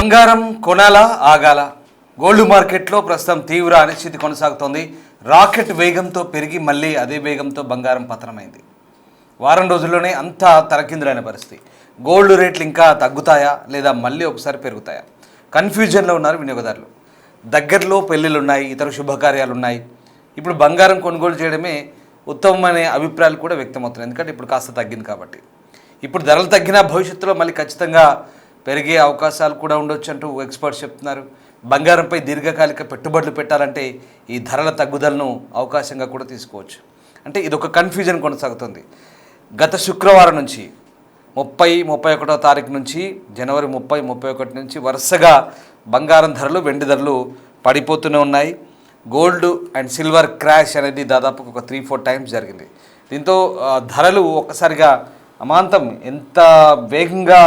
బంగారం కొనాలా ఆగాల? గోల్డ్ మార్కెట్లో ప్రస్తుతం తీవ్ర అనిశ్చితి కొనసాగుతోంది. రాకెట్ వేగంతో పెరిగి మళ్ళీ అదే వేగంతో బంగారం పతనమైంది. వారం రోజుల్లోనే అంతా తలకిందులైన పరిస్థితి. గోల్డ్ రేట్లు ఇంకా తగ్గుతాయా లేదా మళ్ళీ ఒకసారి పెరుగుతాయా? కన్ఫ్యూజన్లో ఉన్నారు వినియోగదారులు. దగ్గరలో పెళ్ళిళ్ళు ఉన్నాయి, ఇతర శుభకార్యాలు ఉన్నాయి. ఇప్పుడు బంగారం కొనుగోలు చేయడమే ఉత్తమమనే అభిప్రాయాలు కూడా వ్యక్తమవుతున్నాయి. ఎందుకంటే ఇప్పుడు కాస్త తగ్గింది కాబట్టి. ఇప్పుడు ధరలు తగ్గినా భవిష్యత్తులో మళ్ళీ ఖచ్చితంగా పెరిగే అవకాశాలు కూడా ఉండొచ్చు అంటూ ఎక్స్పర్ట్స్ చెప్తున్నారు. బంగారంపై దీర్ఘకాలిక పెట్టుబడులు పెట్టాలంటే ఈ ధరల తగ్గుదలను అవకాశంగా కూడా తీసుకోవచ్చు. అంటే ఇదొక కన్ఫ్యూజన్ కొనసాగుతుంది. గత శుక్రవారం నుంచి 30-31 తారీఖు నుంచి జనవరి 30-31 నుంచి వరుసగా బంగారం ధరలు, వెండి ధరలు పడిపోతూనే ఉన్నాయి. గోల్డ్ అండ్ సిల్వర్ క్రాష్ అనేది దాదాపు ఒక 3-4 టైమ్స్ జరిగింది. దీంతో ధరలు ఒక్కసారిగా అమాంతం ఎంత వేగంగా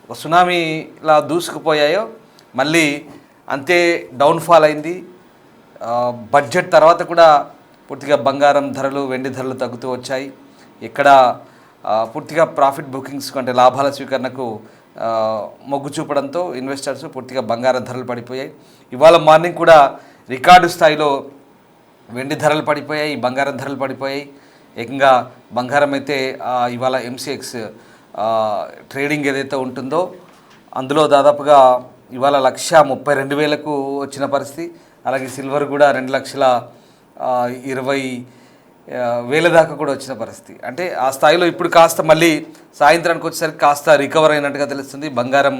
ఒక సునామీలా దూసుకుపోయాయో మళ్ళీ అంతే డౌన్ఫాల్ అయింది. బడ్జెట్ తర్వాత కూడా పూర్తిగా బంగారం ధరలు, వెండి ధరలు తగ్గుతూ వచ్చాయి. ఇక్కడ పూర్తిగా ప్రాఫిట్ బుకింగ్స్ అంటే లాభాల స్వీకరణకు మొగ్గు చూపడంతో ఇన్వెస్టర్స్ పూర్తిగా బంగారం ధరలు పడిపోయాయి. ఇవాళ మార్నింగ్ కూడా రికార్డు స్థాయిలో వెండి ధరలు పడిపోయాయి, బంగారం ధరలు పడిపోయాయి. ఏకంగా బంగారం అయితే ఇవాళ MCX ట్రేడింగ్ ఏదైతే ఉంటుందో అందులో దాదాపుగా ఇవాళ 1,32,000కు వచ్చిన పరిస్థితి. అలాగే సిల్వర్ కూడా 2,20,000 దాకా కూడా వచ్చిన పరిస్థితి. అంటే ఆ స్థాయిలో ఇప్పుడు కాస్త మళ్ళీ సాయంత్రానికి వచ్చేసరికి కాస్త రికవర్ అయినట్టుగా తెలుస్తుంది. బంగారం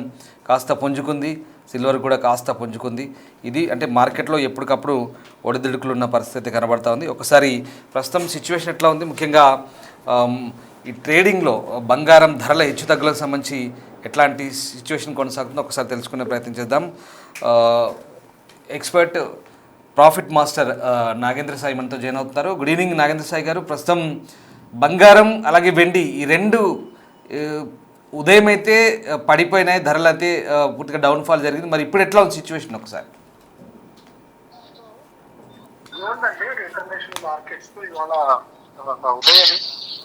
కాస్త పుంజుకుంది, సిల్వర్ కూడా కాస్త పుంజుకుంది. ఇది అంటే మార్కెట్లో ఎప్పటికప్పుడు ఒడిదుడుకులు ఉన్న పరిస్థితి కనబడతా ఉంది. ఒకసారి ప్రస్తుతం సిచ్యువేషన్ ఎట్లా ఉంది, ముఖ్యంగా ఈ ట్రేడింగ్లో బంగారం ధరల హెచ్చుతగ్గులకు సంబంధించి ఎట్లాంటి సిచ్యువేషన్ కొనసాగుతుందో ఒకసారి తెలుసుకునే ప్రయత్నం చేద్దాం. Expert profit master Nagendra Sai మనతో జాయిన్ అవుతున్నారు. గుడ్ ఈవినింగ్ నాగేంద్ర సాయి గారు. ప్రస్తుతం బంగారం అలాగే వెండి ఈ రెండు ఉదయం అయితే పడిపోయినాయి, ధరలు అయితే పూర్తిగా డౌన్ఫాల్ జరిగింది. మరి ఇప్పుడు ఎట్లా ఉంది సిచ్యువేషన్ ఒకసారి? ఇంటర్నేషనల్ మార్కెట్స్ ఇవాళ ఉదయం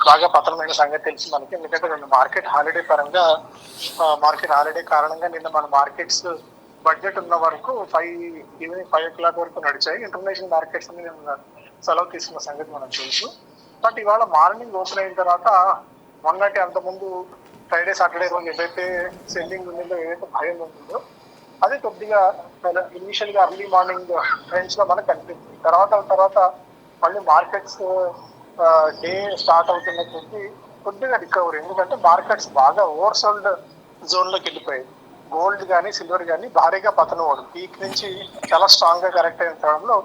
బాగా పతనమైన సంగతి తెలిసి మనకి, ఎందుకంటే రెండు మార్కెట్ హాలిడే పరంగా మార్కెట్ హాలిడే కారణంగా నిన్న మన మార్కెట్స్ బడ్జెట్ ఉన్న వరకు ఈవినింగ్ 5 o'clock వరకు నడిచాయి. ఇంటర్నేషనల్ మార్కెట్స్ నిన్న సెలవు తీసుకున్న సంగతి మనం తెలుసు. బట్ ఇవాళ మార్నింగ్ ఓపెన్ అయిన తర్వాత మొన్నటి అంతకుముందు ఫ్రైడే సాటర్డే రోజు ఏదైతే సెల్లింగ్ ఉండిందో, ఏదైతే భయం ఉంటుందో అది కొద్దిగా ఇనిషియల్ గా అర్లీ మార్నింగ్ ట్రెండ్స్ లో మనకు కనిపిస్తుంది. తర్వాత మళ్ళీ మార్కెట్స్ డే స్టార్ట్ అవుతున్న కొద్దిగా రికవరీ. ఎందుకంటే మార్కెట్స్ బాగా ఓవర్ సోల్డ్ జోన్ లోకి వెళ్ళిపోయాయి. గోల్డ్ కానీ సిల్వర్ కానీ భారీగా పతనం అవడం, పీక్ నుంచి చాలా స్ట్రాంగ్ గా కరెక్ట్ అయిన టైంలో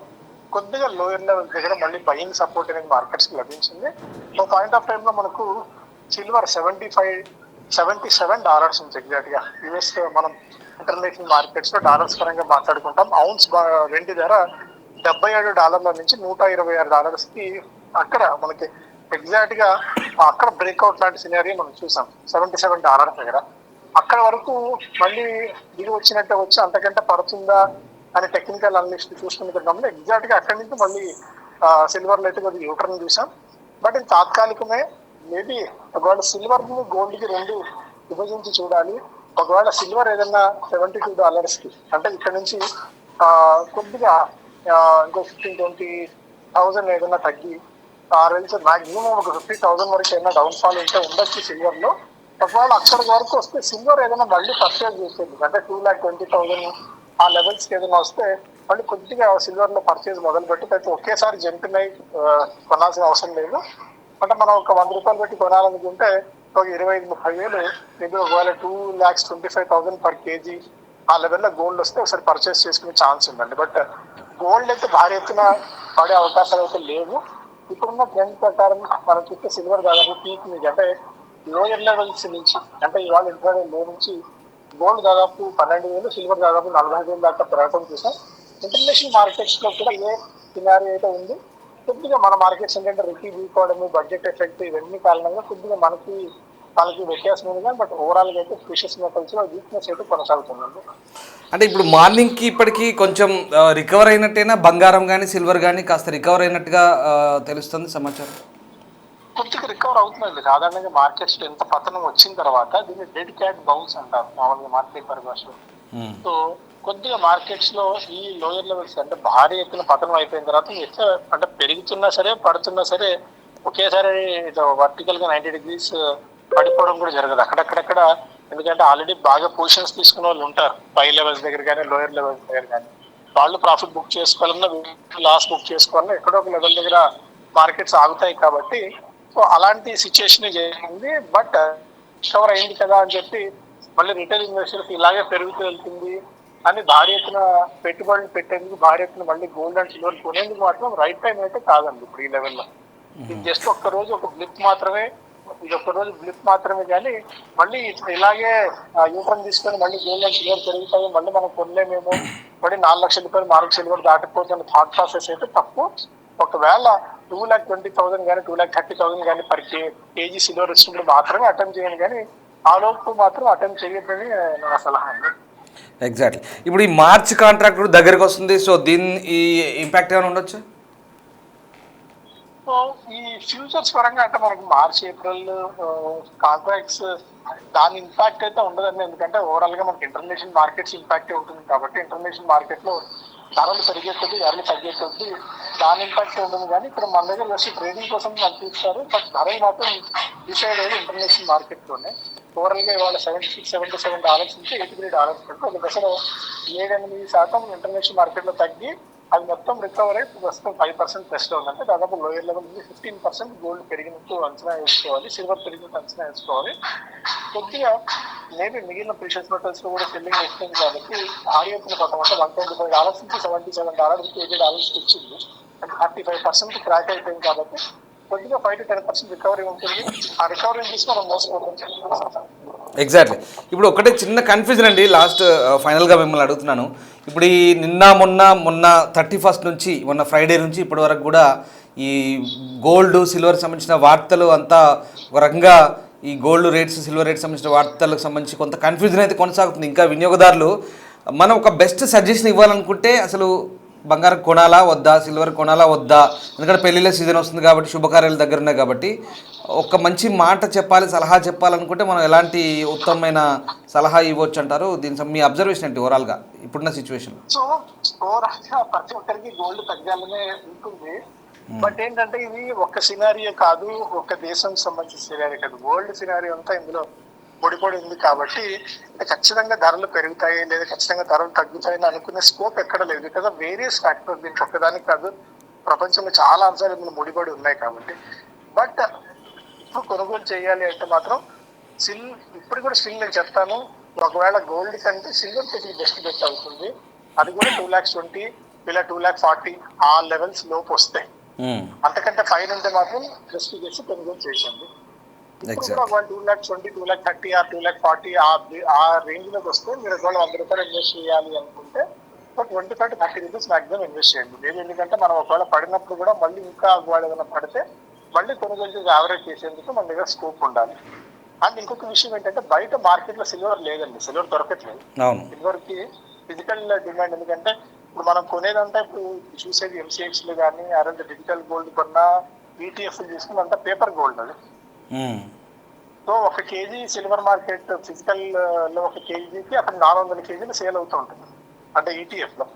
కొద్దిగా లోయర్ లెవెల్ దగ్గర మళ్ళీ బయింగ్ సపోర్ట్ అనేది మార్కెట్స్ కి లభించింది. ఒక పాయింట్ ఆఫ్ టైమ్ లో మనకు సిల్వర్ $77 ఉంది ఎగ్జాక్ట్ గా. యుఎస్ మనం ఇంటర్నేషనల్ మార్కెట్స్ లో డాలర్స్ పరంగా మాట్లాడుకుంటాం. ఔన్స్ వెండి ధర $77 నుంచి $126 కి అక్కడ మనకి ఎగ్జాక్ట్ గా అక్కడ బ్రేక్అవుట్ లాంటి సినారియో మనం చూసాం. $77 దగ్గర అక్కడ వరకు మళ్ళీ దిగి వచ్చినట్టే వచ్చి అంతకంటే పడుతుందా అని టెక్నికల్ అనలిస్ట్ చూసుకుంటున్నాము. ఎగ్జాక్ట్ గా అక్కడి నుంచి మళ్ళీ సిల్వర్ లో అయితే కొద్దిగా యూటర్న్ చూసాం. బట్ ఇది తాత్కాలికమే. మేబీ ఒకవేళ సిల్వర్ ని గోల్డ్ కి రెండు విభజించి చూడాలి. ఒకవేళ సిల్వర్ ఏదన్నా $72 కి, అంటే ఇక్కడ నుంచి కొద్దిగా ఇంకో 15,000-20,000 ఏదన్నా తగ్గి మాక్సిమం ఒక 50,000 వరకు ఏదైనా డౌన్ ఫాల్ ఉంటే ఉండొచ్చు సిల్వర్ లో. ఒకవేళ అక్కడి వరకు వస్తే సిల్వర్ ఏదైనా మళ్ళీ పర్చేజ్ చేసేది, అంటే 2,20,000 ఆ లెవెల్స్ కి ఏదైనా వస్తే మళ్ళీ కొద్దిగా సిల్వర్ లో పర్చేజ్ మొదలు పెట్టి అయితే ఒకేసారి జంపినై కొనాల్సిన అవసరం లేదు. అంటే మనం ఒక $100 పెట్టి కొనాలనుకుంటే ఒక 25,000-30,000 మేబీ ఒకవేళ 2,25,000 per kg ఆ లెవెల్లో గోల్డ్ వస్తే ఒకసారి పర్చేస్ చేసుకునే ఛాన్స్ ఉందండి. బట్ గోల్డ్ అయితే భారీ ఎత్తున పడే అవకాశాలు అయితే లేవు. ఇప్పుడున్న ట్రెండ్ ప్రకారం మనం చూస్తే సిల్వర్ దాదాపు పీక్ నుంచి, అంటే లోయర్ లెవెల్స్ నుంచి, అంటే ఇవాళ ఇంటర్డే లో నుంచి గోల్డ్ దాదాపు 12,000, సిల్వర్ దాదాపు 40,000 దాకా పెరగడం చూసాం. ఇంటర్నేషనల్ మార్కెట్స్ లో కూడా ఏ సినారీ అయితే ఉంది. కొద్దిగా మన మార్కెట్స్ ఏంటంటే రిపీట్ వీకోవడము, బడ్జెట్ ఎఫెక్ట్ ఇవన్నీ కారణంగా కొద్దిగా మనకి వ్యత్యాసం ఉంది. కానీ బట్ ఓవరాల్ గా అయితే ప్రెషియస్ మెటల్స్ లో వీక్నెస్ అయితే కొనసాగుతుందండి. అంటే ఇప్పుడు మార్నింగ్కి ఇప్పటికీ కొంచెం రికవర్ అయినట్టేనా బంగారం కానీ సిల్వర్ కానీ కాస్త రికవర్ అయినట్టుగా తెలుస్తుంది సమాచారం? కొద్దిగా రికవర్ అవుతుందండి. సాధారణంగా మార్కెట్స్ లో ఎంత పతనం వచ్చిన తర్వాత దీన్ని డెడ్ క్యాట్ బౌన్స్ అంటారు మామూలుగా మార్కెట్ పరిభాషలో. ఉమ్, సో కొద్దిగా మార్కెట్స్ లో ఈ లోయర్ లెవెల్స్ అంటే భారీ ఎత్తున పతనం అయిపోయిన తర్వాత ఎంత అంటే పెరుగుతున్నా సరే పడుతున్నా సరే ఒకేసారి వర్టికల్ గా 90 degrees పడిపోవడం కూడా జరగదు. అక్కడక్కడక్కడ ఎందుకంటే ఆల్రెడీ బాగా పొజిషన్స్ తీసుకున్న వాళ్ళు ఉంటారు పై లెవెల్స్ దగ్గర కానీ లోయర్ లెవెల్స్ దగ్గర కానీ. వాళ్ళు ప్రాఫిట్ బుక్ చేసుకోవాలన్నా లాస్ బుక్ చేసుకోవాలన్నా ఎక్కడో ఒక లెవెల్ దగ్గర మార్కెట్స్ ఆగుతాయి కాబట్టి సో అలాంటి సిచ్యుయేషన్ జరిగింది. బట్ రికవర్ అయింది కదా అని చెప్పి మళ్ళీ రిటైల్ ఇన్వెస్టర్స్ ఇలాగే పెరుగుతూ వెళ్తుంది అని భారీ ఎత్తున పెట్టుబడులు పెట్టేందుకు భారీ ఎత్తున మళ్ళీ గోల్డ్ అండ్ సిల్వర్ కొనేందుకు మాత్రం రైట్ టైం అయితే కాదండి ఇప్పుడు ఈ లెవెల్లో. ఇది జస్ట్ ఒక్క రోజు ఒక బ్లిప్ మాత్రమే, ఇది ఒక్క రోజు బ్లిప్ మాత్రమే. కానీ మళ్ళీ ఇలాగే యూటర్న్ తీసుకొని మళ్ళీ గోల్డ్ అండ్ సిల్వర్ పెరుగుతాయి, మళ్ళీ మనం కొనలేమేమో, మళ్ళీ 4 లక్షల రూపాయలు 4 లక్షల వరకు దాటిపోతున్న థాట్ ప్రాసెస్ అయితే తప్పు. ఒకవేళ 2,20,000 కానీ 2,30,000 కానీ పర్ కేజీ సిల్వర్ వచ్చినప్పుడు మాత్రమే అటెంప్ట్ చేయండి, కానీ ఆ లోపు మాత్రం అటెంప్ట్ చేయొద్దని నా సలహా అండి. ఎగ్జాక్ట్లీ. ఇప్పుడు ఈ మార్చ్ కాంట్రాక్ట్ కూడా దగ్గరకు వస్తుంది, సో దీని ఈ ఇంపాక్ట్ ఏమైనా ఉండొచ్చు? సో ఈ ఫ్యూచర్స్ పరంగా అంటే మనకు మార్చ్ ఏప్రిల్ కాంట్రాక్ట్స్ దాని ఇంపాక్ట్ అయితే ఉండదండి. ఎందుకంటే ఓవరాల్ గా మనకి ఇంటర్నేషనల్ మార్కెట్స్ ఇంపాక్ట్ ఉంటుంది కాబట్టి ఇంటర్నేషనల్ మార్కెట్ లో ధరలు పెరిగే కొద్ది ధరలు తగ్గే కొద్ది దాని ఇంపాక్ట్ ఉంటుంది. కానీ ఇక్కడ మన దగ్గర వచ్చి ట్రేడింగ్ కోసం వాళ్ళు చూస్తారు, బట్ ధరలు మాత్రం డిసైడ్ అయ్యేది ఇంటర్నేషనల్ మార్కెట్ లోనే. ఓవరాల్ గా ఇవాళ $77 నుంచి $83 వరకు ఒక దశలో 7-8% ఇంటర్నేషనల్ మార్కెట్ లో తగ్గి అది మొత్తం రికవర్ అయి ప్రస్తుతం 5% ప్లస్ లో ఉందంటే దాదాపు లోయర్ లెవెల్ నుంచి 15% గోల్డ్ పెరిగినట్టు అంచనా వేసుకోవాలి, సిల్వర్ పెరిగినట్టు అంచనా వేసుకోవాలి. కొద్దిగా మేబీ మిగిలిన ప్రీషియస్ మెటల్స్ లో కూడా సెల్లింగ్ వస్తుంది కాబట్టి భారీ ఎత్తున కొత్త మొత్తం $125 నుంచి $77 నుంచి $80 వచ్చింది. అంటే 35% క్రాక్ అయిపోయింది కాబట్టి కొద్దిగా 5 to 10% రికవరీ ఉంటుంది. ఆ రికవరీ తీసి మనం మోసపోతాం. ఎగ్జాక్ట్లీ. ఇప్పుడు ఒకటే చిన్న కన్ఫ్యూజన్ అండి, లాస్ట్ ఫైనల్గా మిమ్మల్ని అడుగుతున్నాను. ఇప్పుడు ఈ మొన్న 31st నుంచి మొన్న ఫ్రైడే నుంచి ఇప్పటి వరకు కూడా ఈ గోల్డ్ సిల్వర్ సంబంధించిన వార్తలు అంతా ఒక రకంగా ఈ గోల్డ్ రేట్స్ సిల్వర్ రేట్స్ సంబంధించిన వార్తలకు సంబంధించి కొంత కన్ఫ్యూజన్ అయితే కొనసాగుతుంది. ఇంకా వినియోగదారులు మనం ఒక బెస్ట్ సజెషన్ ఇవ్వాలనుకుంటే అసలు బంగారం కొనాలా వద్దా, సిల్వర్ కొనాలా వద్దా, ఎందుకంటే పెళ్ళిళ్ళ సీజన్ వస్తుంది కాబట్టి శుభకార్యాలు దగ్గర ఉన్నాయి కాబట్టి ఒక మంచి మాట చెప్పాలి, సలహా చెప్పాలనుకుంటే మనం ఎలాంటి ఉత్తమమైన సలహా ఇవ్వచ్చు అంటారు? దీని మీ అబ్జర్వేషన్ ఏంటి ఓవరాల్గా ఇప్పుడున్న సిచ్యువేషన్? సో ఓవరాల్ గా ప్రతి ఒక్కరికి గోల్డ్ తగ్గాలనే ఉంటుంది. బట్ ఏంటంటే ఇది ఒక్క సినారియో కాదు, ఒక దేశం సంబంధించిన సినారియో కాదు, వరల్డ్ సినారియో అంతా ఇందులో ముడిపడి ఉంది కాబట్టి ఖచ్చితంగా ధరలు పెరుగుతాయి లేదా ఖచ్చితంగా ధరలు తగ్గుతాయని అనుకునే స్కోప్ ఎక్కడ లేదు. బికాజ్ ఆఫ్ వేరియస్ ఫ్యాక్టర్స్, దీనికి ఒక్కదానికి కాదు, ప్రపంచంలో చాలా అంశాలు ఇందులో ముడిపడి ఉన్నాయి కాబట్టి. బట్ ఇప్పుడు కొనుగోలు చేయాలి అంటే మాత్రం ఇప్పుడు కూడా స్టిల్ నేను చెప్తాను, ఒకవేళ గోల్డ్ కంటే సిల్వర్ కొంచెం బెస్ట్ బెస్ట్ అవుతుంది. అది కూడా 2,20,000 ఇలా 2,40,000 ఆ లెవెల్స్ లోపు వస్తాయి. అంతకంటే పైన ఉంటే మాత్రం బెస్ట్ చేసి కొనుగోలు చేసింది. ఇప్పుడు కూడా ఒకవేళ 2,20,000 2,30,000 ఆ 2,40,000 ఆ రేంజ్ లోకి వస్తే మీరు ఒకవేళ ₹100 ఇన్వెస్ట్ చేయాలి అనుకుంటే 25 to 30 రూపీస్ మాక్సిమం ఇన్వెస్ట్ చేయండి. లేదు ఎందుకంటే మనం ఒకవేళ పడినప్పుడు కూడా మళ్ళీ ఇంకా ఒకవేళ ఏదైనా పడితే మళ్ళీ కొనుగోలు చేసి యావరేజ్ చేసేందుకు మన దగ్గర స్కోప్ ఉండాలి. అండ్ ఇంకొక విషయం ఏంటంటే బయట మార్కెట్ లో సిల్వర్ లేదండి, సిల్వర్ దొరకట్లేదు. సిల్వర్ కి ఫిజికల్ డిమాండ్, ఎందుకంటే ఇప్పుడు మనం కొనేదంతా ఇప్పుడు చూసేది ఎంసీఎక్స్ లో కానీ అరంత డిజిటల్ గోల్డ్ కొన్నా ఈటీఎఫ్ తీసుకుని అంతా పేపర్ గోల్డ్ అది. So 1 kg silver market physical లో 1 kgకి అక్కడ 400 kgలు సేల్ అవుతూ ఉంటుంది అంటే ఈటీఎఫ్ లో.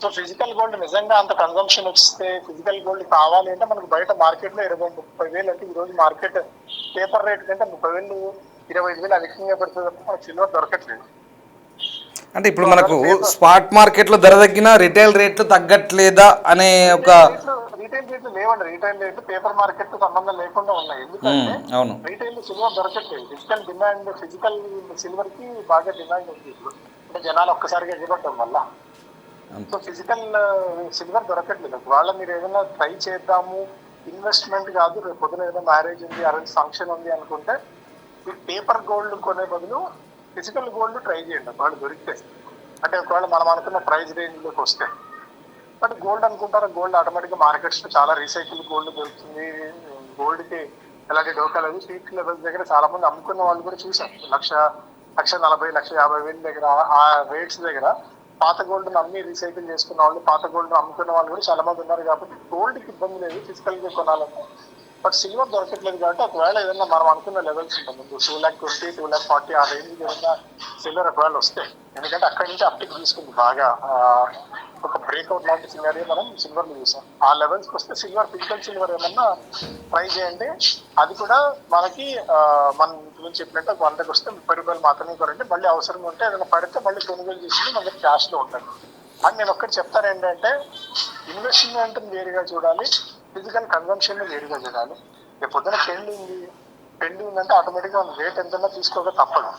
సో ఫిజికల్ గోల్డ్ నిజంగా అంత కన్సంప్షన్ వస్తే ఫిజికల్ గోల్డ్ కావాలి అంటే మనకు బయట మార్కెట్ లో 20-30 అంటే ఈ రోజు మార్కెట్ పేపర్ రేట్ కంటే 30,000 25,000 అధికంగా పెడుతుంది, మనకు సిల్వర్ దొరకట్లేదు. అంటే ఇప్పుడు మనకు స్పాట్ మార్కెట్లో ధర తగ్గినా రిటైల్ రేట్లు తగ్గట్లేదా అనే ఒక రిటైల్ రేట్లు లేవండి. రిటైల్ రేట్లు పేపర్ మార్కెట్ తో సంబంధం లేకుండా ఉన్నాయి. ఎందుకంటే రిటైల్ సిల్వర్ దొరకట్లేదు. ఫిజికల్ డిమాండ్, ఫిజికల్ సిల్వర్ కి బాగా డిమాండ్ ఉంది ఇప్పుడు, అంటే జనాలు ఒక్కసారిగా ఎగబడటం వల్ల. సో ఫిజికల్ సిల్వర్ దొరకట్లేదు. ఒకవేళ మీరు ఏదైనా ట్రై చేద్దాము, ఇన్వెస్ట్మెంట్ కాదు, రేపు పొద్దున ఏదైనా మ్యారేజ్ ఉంది అరేంజ్ ఫంక్షన్ ఉంది అనుకుంటే ఈ పేపర్ గోల్డ్ కొనే బదులు ఫిజికల్ గోల్డ్ ట్రై చేయండి ఒకవేళ దొరికితే. అంటే ఒకవేళ మనం అనుకున్న ప్రైస్ రేంజ్ లోకి వస్తే. బట్ గోల్డ్ అనుకుంటారా, గోల్డ్ ఆటోమేటిక్ గా మార్కెట్స్ లో చాలా రీసైకిల్ గోల్డ్ దొరుకుతుంది. గోల్డ్ కి ఎలాంటి డోకా లేదు. పీక్ లెవెల్స్ దగ్గర చాలా మంది అమ్ముకున్న వాళ్ళు కూడా చూసాం, 1,40,000 1,50,000 దగ్గర ఆ రేట్స్ దగ్గర పాత గోల్డ్ అమ్మి రీసైకిల్ చేసుకున్న వాళ్ళు, పాత గోల్డ్ అమ్ముకున్న వాళ్ళు కూడా చాలా మంది ఉన్నారు. కాబట్టి గోల్డ్ కి ఇబ్బంది లేదు ఫిజికల్ గా కొనాలంటే. బట్ సిల్వర్ దొరకట్లేదు కాబట్టి ఒకవేళ ఏదైనా మనం అనుకున్న లెవెల్స్ ఉంటాం ముందు 2,20,000 2,40,000 ఆ రేంజ్ ఏదైనా సిల్వర్ ఒకవేళ వస్తే, ఎందుకంటే అక్కడి నుంచి అప్టిక్ తీసుకుంది బాగా, ఒక బ్రేక్అవుట్ లాంటి సినారియో మనం సిల్వర్ లో చూసాం. ఆ లెవెల్స్ వస్తే సిల్వర్, ఫిజికల్ సిల్వర్ ఏమన్నా ట్రై చేయండి. అది కూడా మనకి మనం గురించి చెప్పినట్టు 100కి వస్తే 30 రూపాయలు మాత్రమే కొనండి. మళ్ళీ అవసరం ఉంటే ఏదైనా పడితే మళ్ళీ కొనుగోలు చేసుకుని మనకి క్యాష్ లో ఉంటుంది. అని నేను ఒక్కటి చెప్తాను ఏంటంటే, ఇన్వెస్ట్మెంట్ వేరుగా చూడాలి, ఫిజికల్ కన్జంప్షన్ వేరుగా చూడాలి. రేపు పొద్దున పెండి ఉందంటే ఆటోమేటిక్గా మనం రేట్ ఎంతైనా తీసుకోక తప్పదు.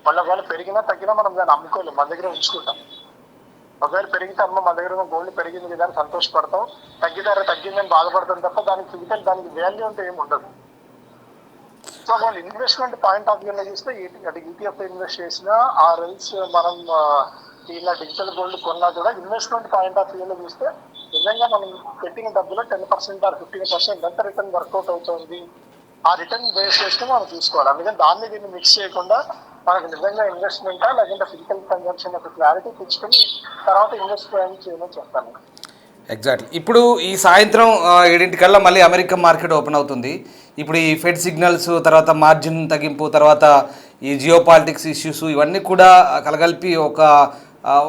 మళ్ళీ ఒకవేళ పెరిగినా తగ్గినా మనం దాన్ని అమ్ముకోలేము, మన దగ్గర ఉంచుకుంటాం. ఒకవేళ పెరిగితే అమ్మ మన దగ్గర గోల్డ్ పెరిగింది కదా అని సంతోషపడతాం, తగ్గిందని బాధపడతాం తప్ప దానికి ఫిజికల్ దానికి వాల్యూ అంటే ఏమి ఉండదు. సో వాళ్ళు ఇన్వెస్ట్మెంట్ పాయింట్ ఆఫ్ వ్యూలో చూస్తే అంటే ఈటీఎఫ్ ఇన్వెస్ట్ చేసినా ఆ రైల్స్ మనం ఇలా డిజిటల్ గోల్డ్ కొన్నా కూడా ఇన్వెస్ట్మెంట్ పాయింట్ ఆఫ్ వ్యూలో చూస్తే నిజంగా మనం పెట్టిన డబ్బులో 10% ఆర్ 15% ఎంత రిటర్న్ వర్కౌట్ అవుతుంది, ఆ రిటర్న్ బేస్ చేసుకుని మనం చూసుకోవాలి. అందుకని దాన్ని దీన్ని మిక్స్ చేయకుండా మనకు నిజంగా ఇన్వెస్ట్మెంటా లేకుంటే ఫిజికల్ కన్జంప్షన్ యొక్క క్లారిటీ తెచ్చుకొని తర్వాత ఇన్వెస్ట్ చేయమని చెప్తాను. ఎగ్జాక్ట్లీ. ఇప్పుడు ఈ సాయంత్రం 7 మళ్ళీ అమెరికా మార్కెట్ ఓపెన్ అవుతుంది. ఇప్పుడు ఈ ఫెడ్ సిగ్నల్స్, తర్వాత మార్జిన్ తగ్గింపు, తర్వాత ఈ జియో పాలిటిక్స్ ఇష్యూస్ ఇవన్నీ కూడా కలగలిపి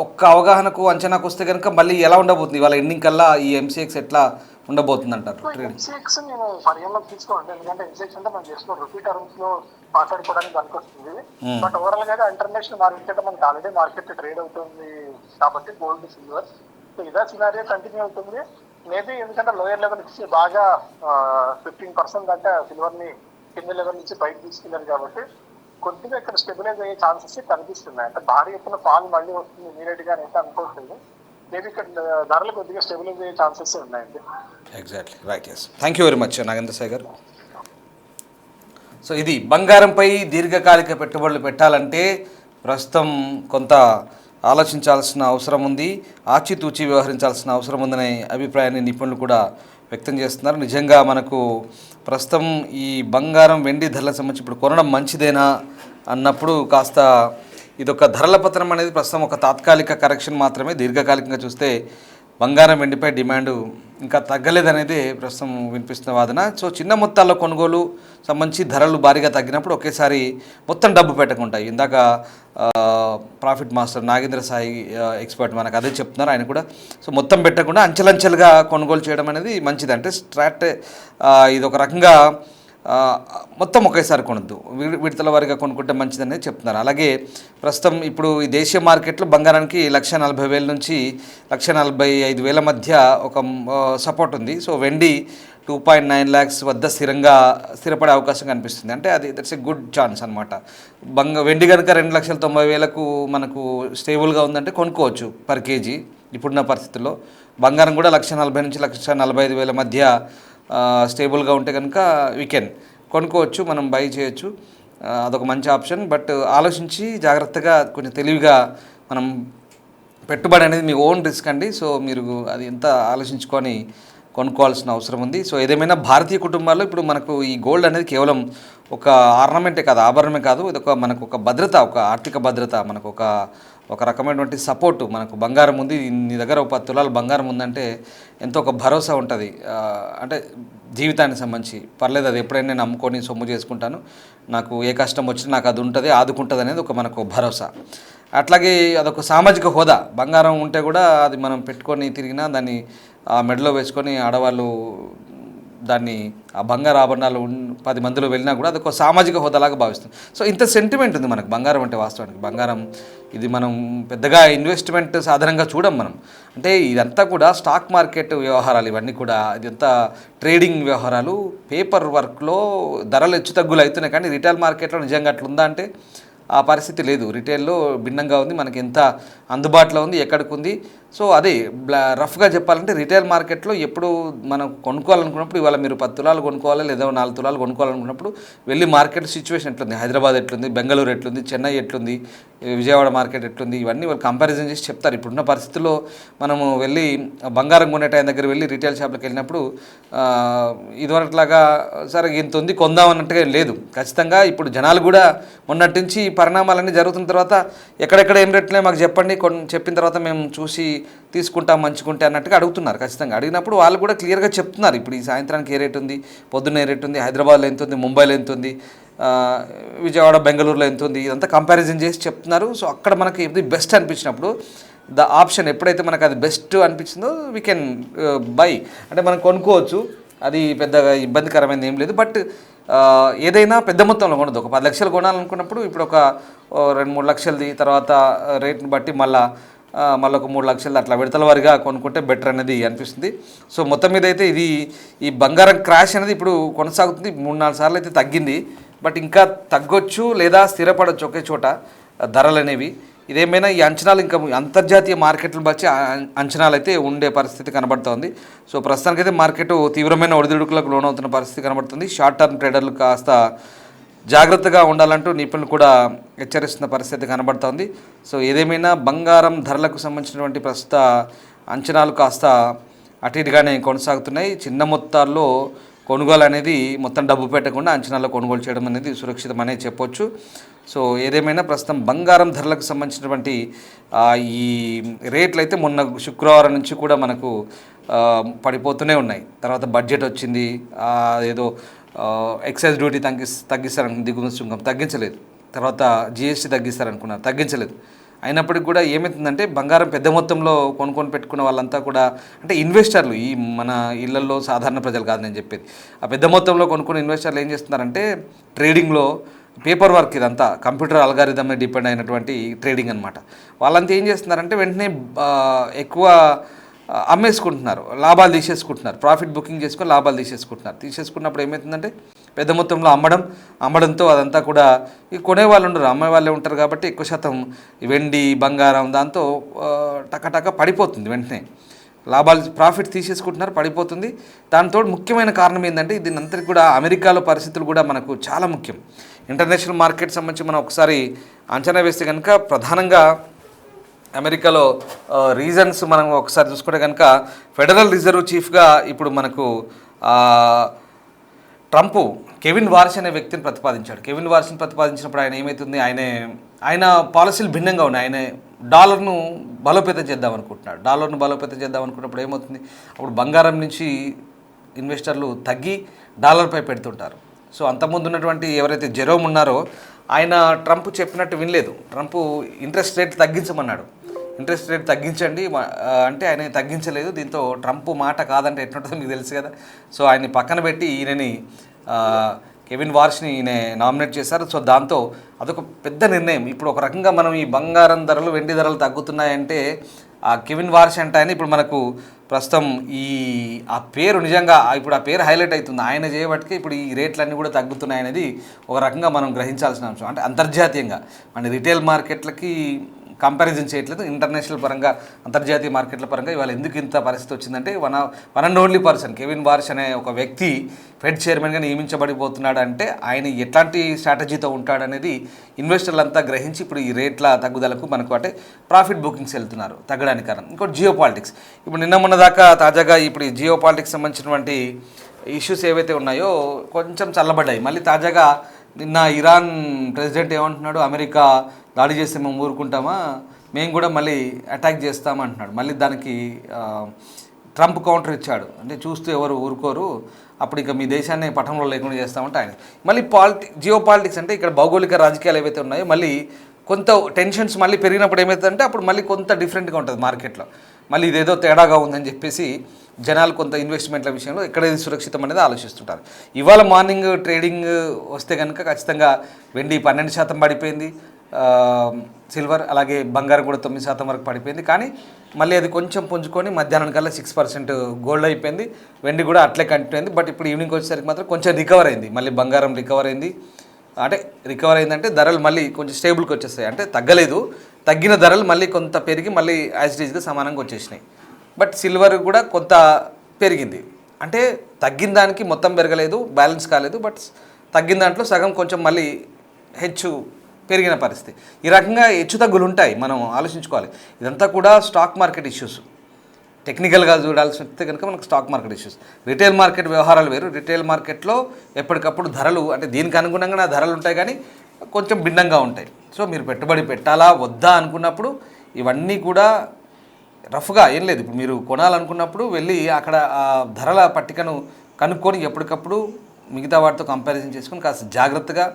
ఒక్క అవగాహనకు అంచనాకు వస్తే కనుక మళ్ళీ ఎలా ఉండబోతుంది ఇవాళ ఎండింగ్ కల్లా ఈ ఎంసీఎక్స్ ఎట్లా ఉండబోతుంది అంటారు? ఎంసీఎక్స్ నేను పరిగణలోకి తీసుకోండి, ఎందుకంటే ఎంసీఎక్స్ అంటే మనం చేసుకో రూపీ టర్మ్స్ లో మాట్లాడుకోవడానికి పనికొస్తుంది. బట్ ఓవరాల్ గా ఇంటర్నేషనల్ మార్కెట్ మనకి ఆల్రెడీ మార్కెట్ ట్రేడ్ అవుతుంది కాబట్టి గోల్డ్, సిల్వర్, సో ఇదే సినారియో కంటిన్యూ అవుతుంది. మేబీ ఎందుకంటే లోయర్ లెవెల్ నుంచి బాగా 15% దాకా సిల్వర్ ని కింద లెవెల్ నుంచి బయట తీసుకెళ్ళారు కాబట్టి కొద్దిగా ఇక్కడ స్టెబిలైజ్ అయ్యే ఛాన్సెస్ కనిపిస్తున్నాయి. అంటే భారీ ఎత్తున ఫాల్ మళ్ళీ వస్తుంది ఇమీడియట్ గా అయితే అనుకోవట్లేదు. మేబీ ఇక్కడ ధరలు కొద్దిగా స్టెబిలైజ్ అయ్యే ఛాన్సెస్ ఉన్నాయండి. Exactly right. Yes, thank you very much Nagendra Sai garu. So ఇది బంగారంపై దీర్ఘకాలిక పెట్టుబడులు పెట్టాలంటే ప్రస్తుతం కొంత ఆలోచించాల్సిన అవసరం ఉంది, ఆచితూచి వ్యవహరించాల్సిన అవసరం ఉందనే అభిప్రాయాన్ని నిపుణులు కూడా వ్యక్తం చేస్తున్నారు. నిజంగా మనకు ప్రస్తుతం ఈ బంగారం, వెండి ధరలకు సంబంధించి ఇప్పుడు కొనడం మంచిదేనా అన్నప్పుడు కాస్త ఇదొక ధరల పతనం అనేది ప్రస్తుతం ఒక తాత్కాలిక కరెక్షన్ మాత్రమే. దీర్ఘకాలికంగా చూస్తే బంగారం, వెండిపై డిమాండ్ ఇంకా తగ్గలేదనేది ప్రస్తుతం వినిపిస్తున్న వాదన. సో చిన్న మొత్తాల్లో కొనుగోలు సంబంధించి ధరలు భారీగా తగ్గినప్పుడు ఒకేసారి మొత్తం డబ్బు పెట్టకుంటాయి. ఇందాక profit master Nagendra Sai expert మనకు అదే చెప్తున్నారు ఆయన కూడా. సో మొత్తం పెట్టకుండా అంచెలంచెలుగా కొనుగోలు చేయడం అనేది మంచిది. అంటే ఇది ఒక రకంగా మొత్తం ఒకేసారి కొనద్దు, విడతల వారిగా కొనుక్కుంటే మంచిదనేది చెప్తున్నారు. అలాగే ప్రస్తుతం ఇప్పుడు ఈ దేశీయ మార్కెట్లో బంగారానికి 1,40,000 నుంచి 1,45,000 మధ్య ఒక సపోర్ట్ ఉంది. సో వెండి 2.9 lakhs వద్ద స్థిరపడే అవకాశం కనిపిస్తుంది. అంటే అది దట్స్ ఎ గుడ్ ఛాన్స్ అనమాట. వెండి కనుక 2,90,000కు మనకు స్టేబుల్గా ఉందంటే కొనుక్కోవచ్చు పర్ కేజీ ఇప్పుడున్న పరిస్థితుల్లో. బంగారం కూడా 1,40,000 నుంచి 1,45,000 మధ్య స్టేబుల్గా ఉంటే కనుక వీకెండ్ కొనుక్కోవచ్చు, మనం బై చేయొచ్చు. అదొక మంచి ఆప్షన్. బట్ ఆలోచించి జాగ్రత్తగా కొంచెం తెలివిగా మనం పెట్టుబడి అనేది మీ ఓన్ రిస్క్ అండి. సో మీరు అది ఎంత ఆలోచించుకొని కొనుక్కోవాల్సిన అవసరం ఉంది. సో ఏదేమైనా భారతీయ కుటుంబాల్లో ఇప్పుడు మనకు ఈ గోల్డ్ అనేది కేవలం ఒక ఆర్నమెంటే కాదు, ఆభరణమే కాదు, ఇది మనకు ఒక భద్రత, ఒక ఆర్థిక భద్రత, మనకు ఒక రకమైనటువంటి సపోర్టు. మనకు బంగారం ఉంది, నీ దగ్గర ఒక 10 తులాలు బంగారం ఉందంటే ఎంతో ఒక భరోసా ఉంటుంది. అంటే జీవితానికి సంబంధించి పర్లేదు, అది ఎప్పుడైనా నేను అమ్ముకొని సొమ్ము చేసుకుంటాను, నాకు ఏ కష్టం వచ్చినా నాకు అది ఉంటుంది, ఆదుకుంటుంది అనేది మనకు భరోసా. అట్లాగే అదొక సామాజిక హోదా. బంగారం ఉంటే కూడా అది మనం పెట్టుకొని తిరిగినా దాన్ని మెడలో వేసుకొని ఆడవాళ్ళు దాన్ని ఆ బంగారు ఆభరణాలు 10 మందిలో వెళ్ళినా కూడా అదొక సామాజిక హోదాలాగా భావిస్తుంది. సో ఇంత సెంటిమెంట్ ఉంది మనకు బంగారం అంటే. వాస్తవానికి బంగారం ఇది మనం పెద్దగా ఇన్వెస్ట్మెంట్ సాధనంగా చూడం మనం. అంటే ఇదంతా కూడా స్టాక్ మార్కెట్ వ్యవహారాలు, ఇవన్నీ కూడా ఇదంతా ట్రేడింగ్ వ్యవహారాలు. పేపర్ వర్క్లో ధరలు హెచ్చు తగ్గులు అవుతున్నాయి, కానీ రిటైల్ మార్కెట్లో నిజంగా అట్లుందా అంటే ఆ పరిస్థితి లేదు. రిటైల్లో భిన్నంగా ఉంది, మనకి ఎంత అందుబాటులో ఉంది, ఎక్కడికి ఉంది. సో అదే రఫ్గా చెప్పాలంటే రిటైల్ మార్కెట్లో ఎప్పుడు మనం కొనుక్కోవాలనుకున్నప్పుడు, ఇవాళ మీరు 10 తులాలు కొనుక్కోవాలి లేదా 4 తులాలు కొనుక్కోవాలనుకున్నప్పుడు వెళ్ళి మార్కెట్ సిచ్యువేషన్ ఎట్లుంది, హైదరాబాద్ ఎట్లుంది, బెంగళూరు ఎట్లుంది, చెన్నై ఎట్లుంది, విజయవాడ మార్కెట్ ఎట్లుంది, ఇవన్నీ వాళ్ళు కంపారిజన్ చేసి చెప్తారు. ఇప్పుడున్న పరిస్థితుల్లో మనము వెళ్ళి బంగారం కొనే టైం దగ్గర వెళ్ళి రిటైల్ షాప్లకు వెళ్ళినప్పుడు ఇదివరకులాగా సరే ఇంత ఉంది కొందామన్నట్టుగా లేదు. ఖచ్చితంగా ఇప్పుడు జనాలు కూడా మొన్నటి నుంచి పరిణామాలన్నీ జరుగుతున్న తర్వాత ఎక్కడెక్కడ ఏం రేట్లే మాకు చెప్పండి, చెప్పిన తర్వాత మేము చూసి తీసుకుంటాం మంచుకుంటే అన్నట్టుగా అడుగుతున్నారు. ఖచ్చితంగా అడిగినప్పుడు వాళ్ళు కూడా క్లియర్గా చెప్తున్నారు. ఇప్పుడు ఈ సాయంత్రానికి ఏ రేట్ ఉంది, పొద్దున్న ఏ రేట్ ఉంది, హైదరాబాద్లో ఎంత ఉంది, ముంబైలో ఎంత ఉంది, విజయవాడ బెంగళూరులో ఎంత ఉంది, ఇదంతా కంపారిజన్ చేసి చెప్తున్నారు. సో అక్కడ మనకి ఇది బెస్ట్ అనిపించినప్పుడు ద ఆప్షన్ ఎప్పుడైతే మనకు అది బెస్ట్ అనిపించిందో వీ కెన్ బై, అంటే మనం కొనుక్కోవచ్చు. అది పెద్దగా ఇబ్బందికరమైనది ఏం లేదు. బట్ ఏదైనా పెద్ద మొత్తంలో కొనదు. ఒక 10 లక్షలు కొనాలనుకున్నప్పుడు ఇప్పుడు ఒక 2-3 లక్షలది, తర్వాత రేట్ని బట్టి మళ్ళీ ఒక 3 లక్షలు అట్లా విడతల వారిగా కొనుక్కుంటే బెటర్ అనేది అనిపిస్తుంది. సో మొత్తం మీద అయితే ఇది ఈ బంగారం క్రాష్ అనేది ఇప్పుడు కొనసాగుతుంది. 3-4 సార్లు అయితే తగ్గింది. బట్ ఇంకా తగ్గొచ్చు లేదా స్థిరపడవచ్చు ఒకే చోట ధరలు అనేవి. ఇదేమైనా ఈ అంచనాలు ఇంకా అంతర్జాతీయ మార్కెట్లను బట్టి అంచనాలు అయితే ఉండే పరిస్థితి కనబడుతోంది. సో ప్రస్తుతానికైతే మార్కెట్ తీవ్రమైన ఒడిదుడుకులకు లోనవుతున్న పరిస్థితి కనబడుతుంది. షార్ట్ టర్మ్ ట్రేడర్లు కాస్త జాగ్రత్తగా ఉండాలంటూ నిపుణులు కూడా హెచ్చరిస్తున్న పరిస్థితి కనబడుతోంది. సో ఏదేమైనా బంగారం ధరలకు సంబంధించినటువంటి ప్రస్తుత అంచనాలు కాస్త అటు ఇటుగానే కొనసాగుతున్నాయి. చిన్న మొత్తాల్లో కొనుగోలు అనేది మొత్తం డబ్బు పెట్టకుండా అంచనాల్లో కొనుగోలు చేయడం అనేది సురక్షితమనే చెప్పొచ్చు. సో ఏదేమైనా ప్రస్తుతం బంగారం ధరలకు సంబంధించినటువంటి ఈ రేట్లు అయితే మొన్న శుక్రవారం నుంచి కూడా మనకు పడిపోతూనే ఉన్నాయి. తర్వాత బడ్జెట్ వచ్చింది, ఏదో ఎక్సైజ్ డ్యూటీ తగ్గిస్తారనుకున్న దిగుమతి సుంకం తగ్గించలేదు. తర్వాత జిఎస్టీ తగ్గిస్తారనుకున్నారు, తగ్గించలేదు. అయినప్పటికీ కూడా ఏమవుతుందంటే బంగారం పెద్ద మొత్తంలో కొనుక్కొని పెట్టుకున్న వాళ్ళంతా కూడా, అంటే ఇన్వెస్టర్లు, ఈ మన ఇళ్లలో సాధారణ ప్రజలు కాదు నేను చెప్పేది, ఆ పెద్ద మొత్తంలో కొనుక్కున్న ఇన్వెస్టర్లు ఏం చేస్తున్నారంటే ట్రేడింగ్లో పేపర్ వర్క్, ఇదంతా కంప్యూటర్ అల్గారిథం మీద డిపెండ్ అయినటువంటి ట్రేడింగ్ అనమాట. వాళ్ళంతా ఏం చేస్తున్నారంటే వెంటనే ఎక్కువ అమ్మేసుకుంటున్నారు, లాభాలు తీసేసుకుంటున్నారు, ప్రాఫిట్ బుకింగ్ చేసుకొని లాభాలు తీసేసుకున్నప్పుడు ఏమవుతుందంటే పెద్ద మొత్తంలో అమ్మడంతో అదంతా కూడా ఈ కొనేవాళ్ళు ఉండరు, అమ్మే వాళ్ళే ఉంటారు. కాబట్టి ఎక్కువ శాతం వెండి బంగారం దాంతో టకటక పడిపోతుంది, వెంటనే లాభాలు ప్రాఫిట్ తీసేసుకుంటున్నారు, పడిపోతుంది. దాంతో ముఖ్యమైన కారణం ఏంటంటే దీని అంతటికి కూడా అమెరికాలో పరిస్థితులు కూడా మనకు చాలా ముఖ్యం. ఇంటర్నేషనల్ మార్కెట్ సంబంధించి మనం ఒకసారి అంచనా వేస్తే కనుక ప్రధానంగా అమెరికాలో రీజన్స్ మనం ఒకసారి చూసుకుంటే కనుక ఫెడరల్ రిజర్వ్ చీఫ్గా ఇప్పుడు మనకు ట్రంప్ కెవిన్ వార్ష్ అనే వ్యక్తిని ప్రతిపాదించాడు. కెవిన్ వార్ష్ని ప్రతిపాదించినప్పుడు ఆయన ఏమవుతుంది, ఆయన పాలసీలు భిన్నంగా ఉన్నాయి. ఆయన డాలర్ను బలోపేతం చేద్దాం అనుకున్నప్పుడు ఏమవుతుంది, అప్పుడు బంగారం నుంచి ఇన్వెస్టర్లు తగ్గి డాలర్పై పెడుతుంటారు. సో అంతకుముందు ఉన్నటువంటి ఎవరైతే జెరోమ్ ఉన్నారో ఆయన ట్రంప్ చెప్పినట్టు వినలేదు. ట్రంప్ ఇంట్రెస్ట్ రేట్ తగ్గించమన్నాడు. ఇంట్రెస్ట్ రేట్ తగ్గించండి అంటే ఆయన తగ్గించలేదు. దీంతో ట్రంప్ మాట కాదంటే ఎట్లుంటుందో మీకు తెలుసు కదా. సో ఆయన్ని పక్కన పెట్టి ఈయనని కెవిన్ వార్ష్ని ఈయన నామినేట్ చేశారు. సో దాంతో అదొక పెద్ద నిర్ణయం. ఇప్పుడు ఒక రకంగా మనం ఈ బంగారం ధరలు వెండి ధరలు తగ్గుతున్నాయంటే ఆ కెవిన్ వార్ష్ అంటే ఆయన ఇప్పుడు మనకు ప్రస్తుతం ఆ పేరు నిజంగా ఇప్పుడు ఆ పేరు హైలైట్ అవుతుంది. ఆయన చేయబట్టికి ఇప్పుడు ఈ రేట్లన్నీ కూడా తగ్గుతున్నాయనేది ఒక రకంగా మనం గ్రహించాల్సిన అంశం. అంటే అంతర్జాతీయంగా మన రిటైల్ మార్కెట్లకి కంపారిజన్ చేయట్లేదు, ఇంటర్నేషనల్ పరంగా అంతర్జాతీయ మార్కెట్ల పరంగా ఇవాళ ఎందుకు ఇంత పరిస్థితి వచ్చిందంటే one and only person Kevin వార్ష్ అనే ఒక వ్యక్తి ఫెడ్ చైర్మన్గా నియమించబడిపోతున్నాడు. అంటే ఆయన ఎట్లాంటి స్ట్రాటజీతో ఉంటాడనేది ఇన్వెస్టర్లు అంతా గ్రహించి ఇప్పుడు ఈ రేట్ల తగ్గుదలకు మనకు అంటే ప్రాఫిట్ బుకింగ్స్ వెళ్తున్నారు తగ్గడానికి కారణం. ఇంకోటి జియో పాలిటిక్స్. ఇప్పుడు నిన్న మొన్న దాకా తాజాగా ఇప్పుడు ఈ జియో పాలిటిక్స్ సంబంధించినటువంటి ఇష్యూస్ ఏవైతే ఉన్నాయో కొంచెం చల్లబడ్డాయి. మళ్ళీ తాజాగా నిన్న ఇరాన్ ప్రెసిడెంట్ ఏమంటున్నాడు, అమెరికా దాడి చేస్తే మేము ఊరుకుంటామా, మేము కూడా మళ్ళీ అటాక్ చేస్తామంటున్నాడు. మళ్ళీ దానికి ట్రంప్ కౌంటర్ ఇచ్చాడు. అంటే చూస్తూ ఎవరు ఊరుకోరు, అప్పుడు ఇక మీ దేశాన్ని పట్టణంలో లేకుండా చేస్తామంటే ఆయన మళ్ళీ జియో పాలిటిక్స్ అంటే ఇక్కడ భౌగోళిక రాజకీయాలు ఏవైతే ఉన్నాయో మళ్ళీ కొంత టెన్షన్స్ మళ్ళీ పెరిగినప్పుడు ఏమవుతుందంటే అప్పుడు మళ్ళీ కొంత డిఫరెంట్గా ఉంటుంది మార్కెట్లో. మళ్ళీ ఇదేదో తేడాగా ఉందని చెప్పేసి జనాలు కొంత ఇన్వెస్ట్మెంట్ల విషయంలో ఎక్కడేది సురక్షితం అనేది ఆలోచిస్తుంటారు. ఇవాళ మార్నింగ్ ట్రేడింగ్ వస్తే కనుక ఖచ్చితంగా వెండి 12% పడిపోయింది, సిల్వర్ అలాగే బంగారం కూడా 9% వరకు పడిపోయింది. కానీ మళ్ళీ అది కొంచెం పుంజుకొని మధ్యాహ్నం కల్లా 6% గోల్డ్ అయిపోయింది. వెండి కూడా అట్లే కంటిన్యూ అయింది. బట్ ఇప్పుడు ఈవినింగ్ వచ్చేసరికి మాత్రం కొంచెం రికవర్ అయింది. మళ్ళీ బంగారం రికవర్ అయింది. అంటే రికవర్ అయిందంటే ధరలు మళ్ళీ కొంచెం స్టేబుల్కి వచ్చేస్తాయి. అంటే తగ్గలేదు, తగ్గిన ధరలు మళ్ళీ కొంత పెరిగి మళ్ళీ యాజ్ ఇట్ ఈజ్గా సమానంగా వచ్చేసినాయి. బట్ సిల్వర్ కూడా కొంత పెరిగింది. అంటే తగ్గిన దానికి మొత్తం పెరగలేదు, బ్యాలెన్స్ కాలేదు. బట్ తగ్గిన దాంట్లో సగం కొంచెం మళ్ళీ హెచ్చు పెరిగిన పరిస్థితి. ఈ రకంగా హెచ్చు తగ్గులు ఉంటాయి, మనం ఆలోచించుకోవాలి. ఇదంతా కూడా స్టాక్ మార్కెట్ ఇష్యూస్. టెక్నికల్గా చూడాల్సి వస్తే కనుక మనకు stock market issues. Retail market వ్యవహారాలు వేరు. రిటైల్ మార్కెట్లో ఎప్పటికప్పుడు ధరలు అంటే దీనికి అనుగుణంగా ధరలు ఉంటాయి, కానీ కొంచెం భిన్నంగా ఉంటాయి. సో మీరు పెట్టుబడి పెట్టాలా వద్దా అనుకున్నప్పుడు ఇవన్నీ కూడా రఫ్గా ఏం లేదు. ఇప్పుడు మీరు కొనాలనుకున్నప్పుడు వెళ్ళి అక్కడ ఆ ధరల పట్టికను కనుక్కొని ఎప్పటికప్పుడు మిగతా వాటితో కంపారిజన్ చేసుకొని కాస్త జాగ్రత్తగా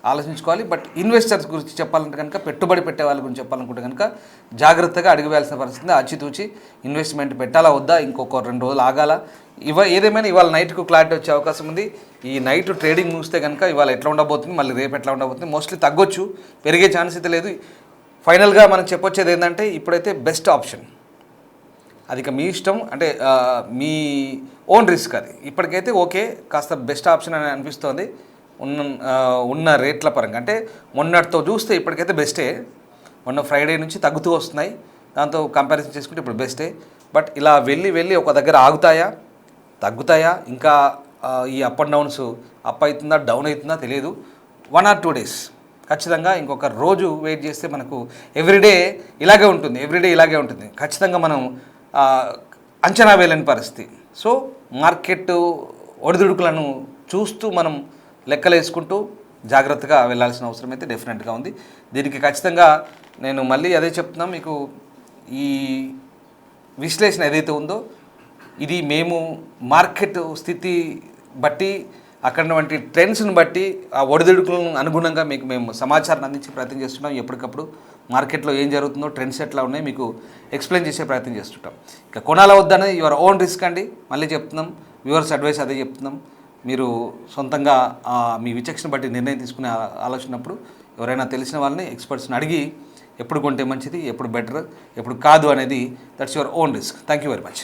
ఆలోచించుకోవాలి. బట్ ఇన్వెస్టర్స్ గురించి చెప్పాలంటే కనుక, పెట్టుబడి పెట్టే వాళ్ళ గురించి చెప్పాలనుకుంటే కనుక జాగ్రత్తగా అడిగివేయాల్సిన పరిస్థితి. ఆచితూచి ఇన్వెస్ట్మెంట్ పెట్టాలా వద్దా, ఇంకొక 2 రోజులు ఆగాల, ఏదేమైనా ఇవాళ నైట్కు క్లారిటీ వచ్చే అవకాశం ఉంది. ఈ నైట్ ట్రేడింగ్ మూస్తే కనుక ఇవాళ ఎట్లా ఉండబోతుంది, మళ్ళీ రేపు ఎట్లా ఉండబోతుంది, మోస్ట్లీ తగ్గొచ్చు, పెరిగే ఛాన్స్ అయితే లేదు. ఫైనల్గా మనం చెప్పొచ్చేది ఏంటంటే ఇప్పుడైతే బెస్ట్ ఆప్షన్, అది ఇక మీ ఇష్టం, అంటే మీ ఓన్ రిస్క్ అది. ఇప్పటికైతే ఓకే, కాస్త బెస్ట్ ఆప్షన్ అని అనిపిస్తోంది ఉన్న రేట్ల పరంగా. అంటే మొన్నటితో చూస్తే ఇప్పటికైతే బెస్టే. మొన్న ఫ్రైడే నుంచి తగ్గుతూ వస్తున్నాయి, దాంతో కంపారిజన్ చేసుకుంటే ఇప్పుడు బెస్టే. బట్ ఇలా వెళ్ళి ఒక దగ్గర ఆగుతాయా, తగ్గుతాయా, ఇంకా ఈ అప్ అండ్ డౌన్స్ అప్ అవుతుందా డౌన్ అవుతుందా తెలియదు. 1 or 2 days ఖచ్చితంగా, ఇంకొక రోజు వెయిట్ చేస్తే మనకు ఎవ్రీడే ఇలాగే ఉంటుంది. ఖచ్చితంగా మనం అంచనా వేయలేని పరిస్థితి. సో మార్కెట్ ఒడిదుడుకులను చూస్తూ మనం లెక్కలు వేసుకుంటూ జాగ్రత్తగా వెళ్ళాల్సిన అవసరం అయితే డెఫినెట్గా ఉంది. దీనికి ఖచ్చితంగా నేను మళ్ళీ అదే చెప్తున్నాం మీకు, ఈ విశ్లేషణ ఏదైతే ఉందో ఇది మేము మార్కెట్ స్థితి బట్టి, అక్కడ వంటి ట్రెండ్స్ని బట్టి, ఆ ఒడిదుడుకులను అనుగుణంగా మీకు మేము సమాచారం అందించే ప్రయత్నం చేస్తున్నాం. ఎప్పటికప్పుడు మార్కెట్లో ఏం జరుగుతుందో, ట్రెండ్స్ ఎట్లా ఉన్నాయి మీకు ఎక్స్ప్లెయిన్ చేసే ప్రయత్నం చేస్తుంటాం. ఇక కొనాలా వద్దనేది యువర్ ఓన్ రిస్క్ అండి. మళ్ళీ చెప్తున్నాం, వ్యూవర్స్ అడ్వైస్ అదే చెప్తున్నాం. మీరు సొంతంగా మీ విచక్షణ బట్టి నిర్ణయం తీసుకునే ఆలోచనప్పుడు ఎవరైనా తెలిసిన వాళ్ళని, ఎక్స్పర్ట్స్ని అడిగి ఎప్పుడు కొంటే మంచిది, ఎప్పుడు బెటర్, ఎప్పుడు కాదు అనేది, that's your own risk. Thank you very much.